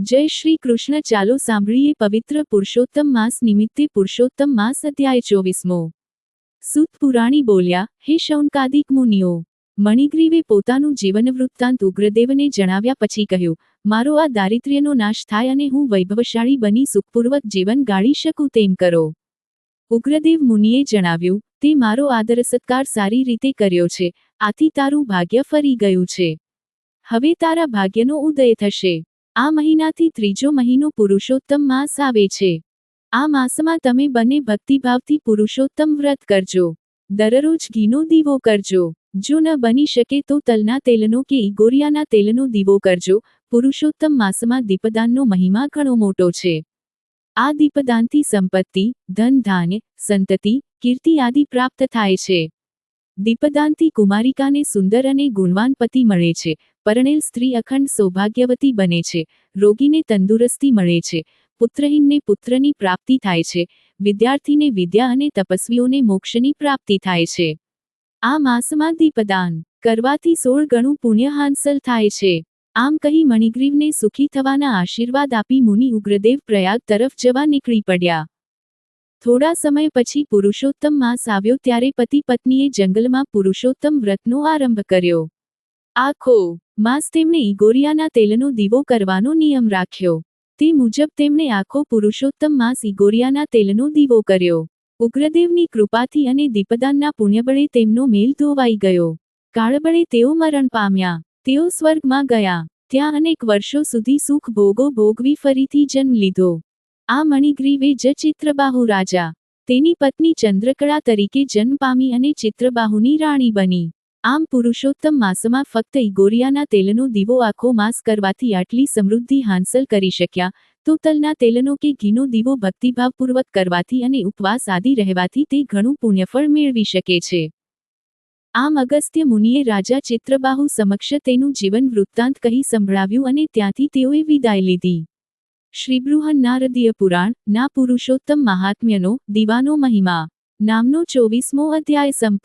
જય શ્રી કૃષ્ણ. ચાલો સાંભળીએ પવિત્ર પુરુષોત્તમ માસ નિમિત્તે પુરુષોત્તમ માસ અધ્યાય 24મો. સૂત પુરાણી બોલ્યા, હે શૌનકાદિક મુનિઓ, મણિગ્રીવે પોતાનું જીવનવૃત્તાંત ઉગ્રદેવને જણાવ્યા પછી કહ્યું, મારો આ દારિદ્ર્યનો નાશ થાય અને હું વૈભવશાળી બની સુખપૂર્વક જીવન ગાળી શકું તેમ કરો. ઉગ્રદેવ મુનિએ જણાવ્યું, તે મારો આદર સત્કાર સારી રીતે કર્યો છે, આથી તારું ભાગ્ય ફરી ગયું છે. હવે તારા ભાગ્યનો ઉદય થશે. આ મહિનાથી ત્રીજો મહિનો પુરુષોત્તમ માસ આવે છે. આ માસમાં તમે બંને ભક્તિભાવથી પુરુષોત્તમ વ્રત કરજો. દરરોજ ઘીનો દીવો કરજો. જો ન બની શકે તો તલના તેલનો કે ઈગોરિયાના તેલનો દીવો કરજો. પુરુષોત્તમ માસમાં દીપદાનનો મહિમા ઘણો મોટો છે. આ દીપદાનથી સંપત્તિ, ધન ધાન્ય, સંતતિ, કીર્તિ આદિ પ્રાપ્ત થાય છે. દીપદાનથી કુમારિકાને સુંદર અને ગુણવાન પતિ મળે છે. પરણેલ સ્ત્રી અખંડ સૌભાગ્યવતી બને છે. રોગીને તંદુરસ્તી મળે છે. પુત્રહીનને પુત્રની પ્રાપ્તિ થાય છે. વિદ્યાર્થીને વિદ્યા અને તપસ્વીઓને મોક્ષની પ્રાપ્તિ થાય છે. આ માસમાં દીપદાન કરવાથી 16 ગણું પુણ્ય હાંસલ થાય છે. આમ કહી મણિગ્રીવને સુખી થવાના આશીર્વાદ આપી મુનિ ઉગ્રદેવ પ્રયાગ તરફ જવા નીકળી પડ્યા. થોડા સમય પછી પુરુષોત્તમ માસ આવ્યો ત્યારે પતિ પત્નીએ જંગલમાં પુરુષોત્તમ વ્રતનો આરંભ કર્યો. આખો માસ તેમણે ઈગોરિયાના તેલનો દીવો કરવાનો નિયમ રાખ્યો. તે મુજબ તેમણે આખો પુરુષોત્તમ માસ ઈગોરિયાના તેલનો દીવો કર્યો. ઉગ્રદેવની કૃપાથી અને દીપદાનના પુણ્યબળે તેમનો મેલ ધોવાઈ ગયો. કાળબળે તેઓ મરણ પામ્યા. તેઓ સ્વર્ગમાં ગયા. ત્યાં અનેક વર્ષો સુધી સુખ ભોગો ભોગવી ફરીથી જન્મ લીધો. આ મણિગ્રીવે જ ચિત્રબાહુ રાજા, તેની પત્ની ચંદ્રકળા તરીકે જન્મ પામી અને ચિત્રબાહુની રાણી બની. આમ પુરુષોત્તમ માસમાં ફક્ત ઈગોરિયાના તેલનો દીવો આખો માસ કરવાથી આટલી સમૃદ્ધિ હાંસલ કરી શક્યા, તો તલના તેલનો કે ઘીનો દીવો ભક્તિભાવપૂર્વક કરવાથી અને ઉપવાસ આદિ રહેવાથી તે ઘણું પુણ્યફળ મેળવી શકે છે. આમ અગસ્ત્ય મુનિએ રાજા ચિત્રબાહુ સમક્ષ તેનું જીવન વૃત્તાંત કહી સંભળાવ્યું અને ત્યાંથી તેઓએ વિદાય લીધી. શ્રી બૃહન નારદીય પુરાણ ના પુરુષોત્તમ મહાત્મ્યનો દીવાનો મહિમા નામનો 24મો અધ્યાય સંપૂર્ણ.